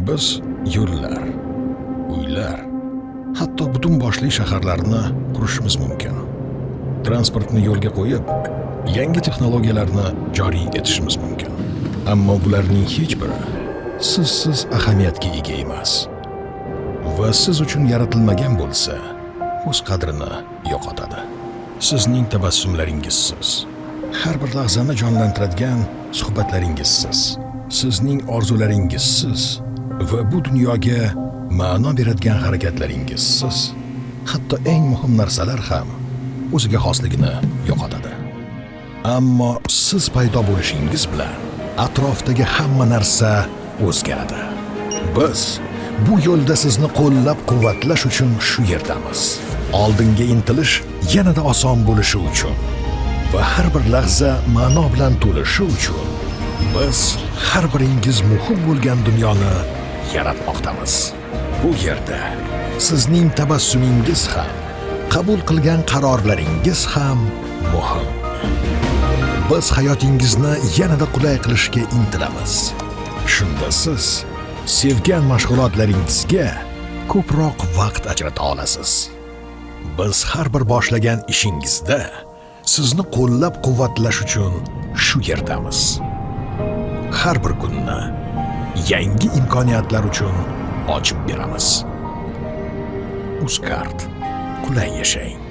Biz yo'llar, uylar, hatto butun boshli shaharlarni qurishimiz mumkin. Transportni yo'lga qo'yib, yangi texnologiyalarni joriy etishimiz mumkin. Ammo bularning hech biri sizsiz ahamiyatga ega emas. Va siz uchun yaratilmagan bo'lsa, o'z qadrini yo'qotadi. Sizning tabassumlaringizsiz, har bir lahzani jonlantiradigan suhbatlaringizsiz, sizning orzularingizsiz va bu dunyoga ma'no beradigan harakatlaringizsiz, hatto eng muhim narsalar ham o'ziga xosligini yo'qotadi. Ammo siz paydo bo'lishingiz bilan atrofdagi hamma narsa o'zgaradi. Biz bu yo'lda sizni qo'llab-quvvatlash uchun shu yerdamiz. Oldinga intilish yanada oson bo'lishi uchun va har bir lahza ma'no bilan to'lishi uchun biz har biringiz muhim bo'lgan dunyoni yaratmoqdamiz. Bu yerda sizning tabassumingiz ham, qabul qilgan qarorlaringiz ham muhim. Biz hayotingizni yanada qulay qilishga intilamiz. Shunda siz sevgan mashg'ulotlaringizga ko'proq vaqt ajrata olasiz. Biz har bir boshlagan ishingizda sizni qo'llab-quvvatlash uchun shu yerdamiz. Har bir kunni yangi imkoniyatlar uchun ochib beramiz. UzCard. Qulay yashang.